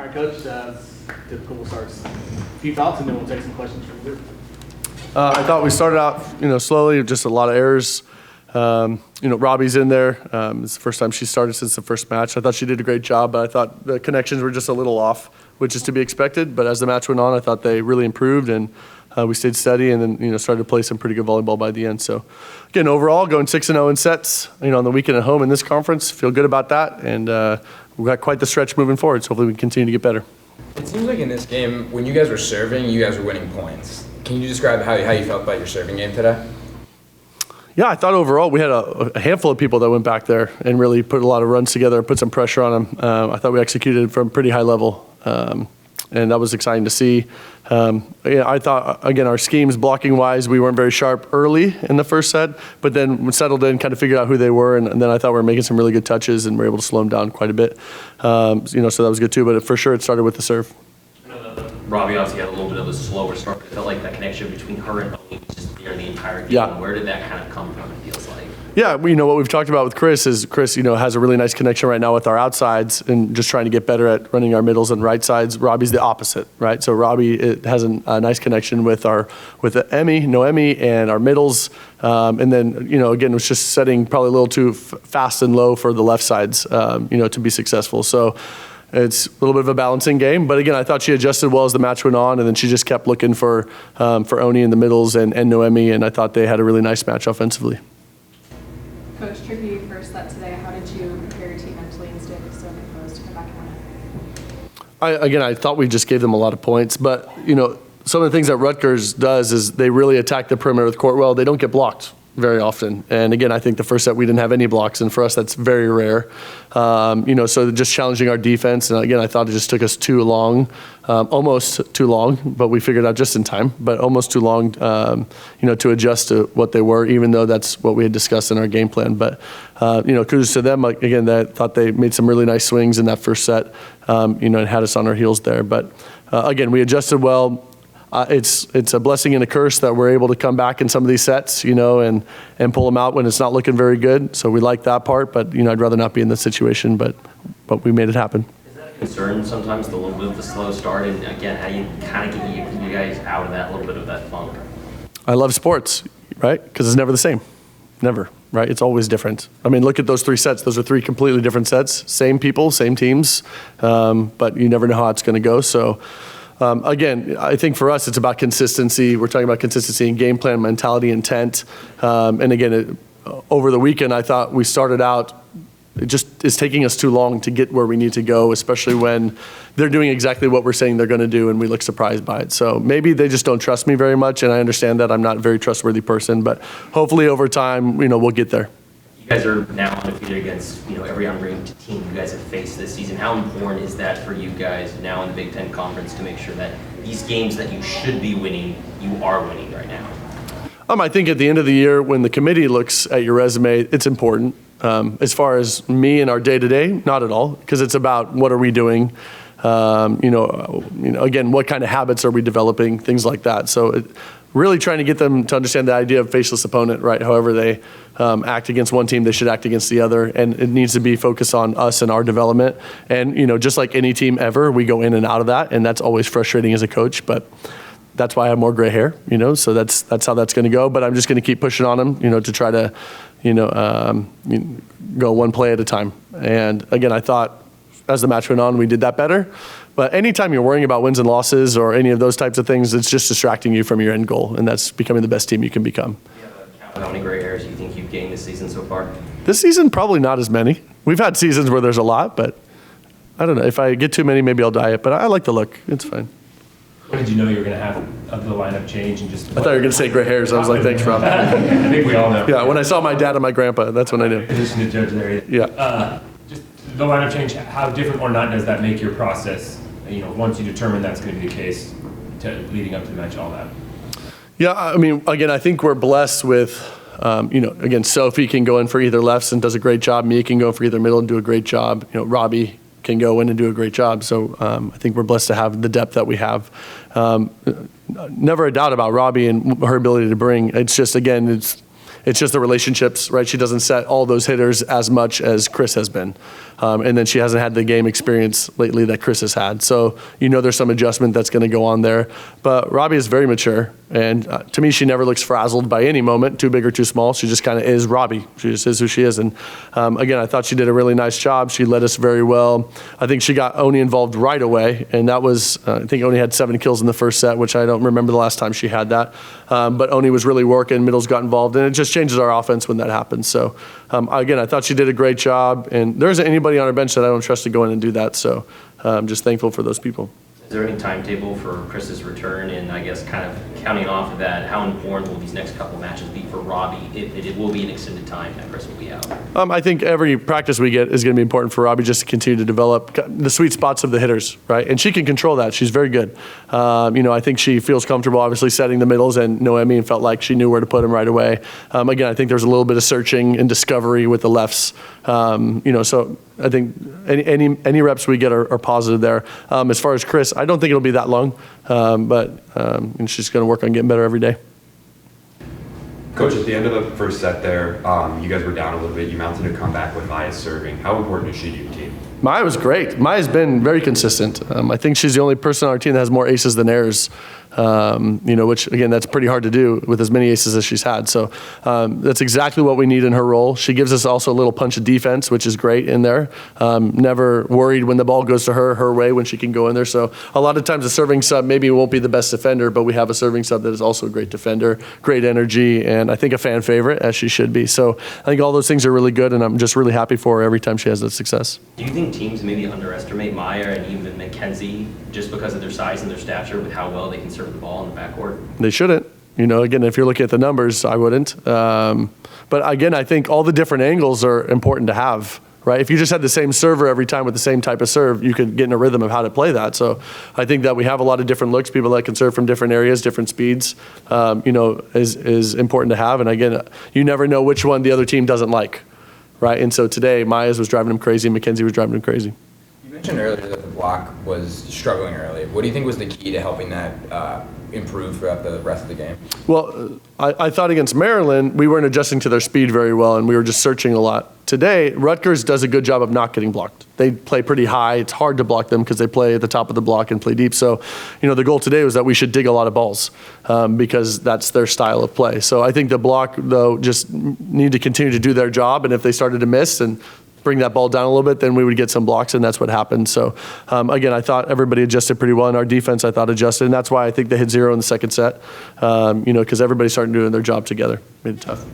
All right, Coach, typical, we'll start a few thoughts and then we'll take some questions from the group. I thought we started out, slowly, just a lot of errors. Robbie's in there. It's the first time she started since the first match. I thought she did a great job, but I thought the connections were just a little off, which is to be expected. But as the match went on, I thought they really improved, and we stayed steady and then, started to play some pretty good volleyball by the end. So, again, overall, going 6-0 in sets, on the weekend at home in this conference, feel good about that. And we've got quite the stretch moving forward, so hopefully we can continue to get better. It seems like in this game, when you guys were serving, you guys were winning points. Can you describe how you felt about your serving game today? Yeah, I thought overall we had a handful of people that went back there and really put a lot of runs together and put some pressure on them. I thought we executed from a pretty high level, and that was exciting to see. I thought, again, our schemes blocking-wise, we weren't very sharp early in the first set, but then we settled in, kind of figured out who they were, and then I thought we were making some really good touches and we were able to slow them down quite a bit. So that was good too, but for sure it started with the serve. Robbie obviously had a little bit of a slower start, but it felt like that connection between her and Oni was just there the entire game. Yeah. Where did that kind of come from, it feels like? Yeah, what we've talked about with Chris is Chris, has a really nice connection right now with our outsides and just trying to get better at running our middles and right sides. Robbie's the opposite, right? So Robbie has a nice connection with Noemi, and our middles. And then, again, it was just setting probably a little too fast and low for the left sides, to be successful. So it's a little bit of a balancing game, but again, I thought she adjusted well as the match went on, and then she just kept looking for Oni in the middles and Noemi, and I thought they had a really nice match offensively. Coach, tricky first set today. How did you prepare your team mentally and stay so composed to come back and win it? I thought we just gave them a lot of points, but some of the things that Rutgers does is they really attack the perimeter with court well. They don't get blocked very often, and again, I think the first set we didn't have any blocks, and for us that's very rare. So just challenging our defense, and again, I thought it just took us too long, almost too long, but we figured out just in time, but almost too long, to adjust to what they were, even though that's what we had discussed in our game plan. But kudos to them. Again, I thought they made some really nice swings in that first set, and had us on our heels there. But again, we adjusted well. It's a blessing and a curse that we're able to come back in some of these sets, and pull them out when it's not looking very good. So we like that part, but I'd rather not be in this situation, but we made it happen. Is that a concern sometimes, the little bit of the slow start, and again, how you kind of get you guys out of that little bit of that funk? I love sports, right? Because it's never the same, never, right? It's always different. I mean, look at those 3 sets. Those are 3 completely different sets, same people, same teams, but you never know how it's going to go. So. Again, I think for us it's about consistency. We're talking about consistency in game plan, mentality, intent. And again, over the weekend I thought we started out, it just is taking us too long to get where we need to go, especially when they're doing exactly what we're saying they're going to do and we look surprised by it. So maybe they just don't trust me very much, and I understand that I'm not a very trustworthy person, but hopefully over time, we'll get there. You guys are now undefeated against every unranked team you guys have faced this season. How important is that for you guys now in the Big Ten Conference to make sure that these games that you should be winning, you are winning right now? I think at the end of the year, when the committee looks at your resume, it's important. As far as me and our day-to-day, not at all, because it's about what are we doing. Again, what kind of habits are we developing, things like that. So really trying to get them to understand the idea of faceless opponent, right? However they act against one team, they should act against the other, and it needs to be focused on us and our development. And just like any team ever, we go in and out of that, and that's always frustrating as a coach, but that's why I have more gray hair, so that's how that's going to go. But I'm just going to keep pushing on them, to try to, go one play at a time. And again, I thought as the match went on, we did that better. But anytime you're worrying about wins and losses or any of those types of things, it's just distracting you from your end goal, and that's becoming the best team you can become. How many gray hairs do you think you've gained this season so far? This season, probably not as many. We've had seasons where there's a lot, but I don't know. If I get too many, maybe I'll dye it. But I like the look. It's fine. When did you know you were going to have the lineup change? And just? I thought you were going to say gray hairs. I was like, thanks, Rob. I think we all know. Yeah, when I saw my dad and my grandpa, that's when I knew. Position to judge there. Yeah. Just the lineup change, how different or not does that make your process, once you determine that's going to be the case, leading up to the match, all that? Yeah, I mean, again, I think we're blessed with, again, Sophie can go in for either lefts and does a great job. Mia can go for either middle and do a great job. Robbie can go in and do a great job. So I think we're blessed to have the depth that we have. Never a doubt about Robbie and her ability to bring. It's just, again, it's It's just the relationships, right? She doesn't set all those hitters as much as Chris has been. And then she hasn't had the game experience lately that Chris has had. So, there's some adjustment that's going to go on there. But Robbie is very mature. And to me, she never looks frazzled by any moment, too big or too small. She just kind of is Robbie. She just is who she is. And again, I thought she did a really nice job. She led us very well. I think she got Oni involved right away. And that was, I think Oni had 7 kills in the first set, which I don't remember the last time she had that. But Oni was really working. Middles got involved. And it just changes our offense when that happens. So again, I thought she did a great job. And there isn't anybody on our bench that I don't trust to go in and do that. So I'm just thankful for those people. Is there any timetable for Chris's return? And I guess kind of counting off of that, how important will these next couple matches be for Robbie if it will be an extended time that Chris will be out? I think every practice we get is going to be important for Robbie just to continue to develop the sweet spots of the hitters, right? And she can control that. She's very good. I think she feels comfortable, obviously, setting the middles, and Noemi felt like she knew where to put them right away. Again, I think there's a little bit of searching and discovery with the lefts. So I think any reps we get are positive there. As far as Chris, I don't think it'll be that long, but and she's going to work on getting better every day. Coach, at the end of the first set there, you guys were down a little bit. You mounted a comeback with Maya serving. How important is she to your team? Maya was great. Maya's been very consistent. I think she's the only person on our team that has more aces than errors, which, again, that's pretty hard to do with as many aces as she's had. So that's exactly what we need in her role. She gives us also a little punch of defense, which is great in there. Never worried when the ball goes to her way when she can go in there. So a lot of times the serving sub maybe won't be the best defender, but we have a serving sub that is also a great defender, great energy, and I think a fan favorite, as she should be. So I think all those things are really good, and I'm just really happy for her every time she has that success. Do you think teams maybe underestimate Maya and even Mackenzie just because of their size and their stature with how well they can serve the ball in the backcourt? They shouldn't. Again, if you're looking at the numbers, I wouldn't. But again, I think all the different angles are important to have, right? If you just had the same server every time with the same type of serve, you could get in a rhythm of how to play that. So I think that we have a lot of different looks, people that can serve from different areas, different speeds, is important to have. And again, you never know which one the other team doesn't like, right? And so today, Maya's was driving him crazy, Mackenzie was driving him crazy. You mentioned earlier that the block was struggling early. What do you think was the key to helping that improve throughout the rest of the game? Well, I thought against Maryland, we weren't adjusting to their speed very well, and we were just searching a lot. Today, Rutgers does a good job of not getting blocked. They play pretty high. It's hard to block them because they play at the top of the block and play deep. So, the goal today was that we should dig a lot of balls because that's their style of play. So I think the block, though, just need to continue to do their job, and if they started to miss and bring that ball down a little bit, then we would get some blocks, and that's what happened. So, again, I thought everybody adjusted pretty well, and our defense, I thought, adjusted, and that's why I think they hit 0 in the second set, because everybody started doing their job together. Made it tough.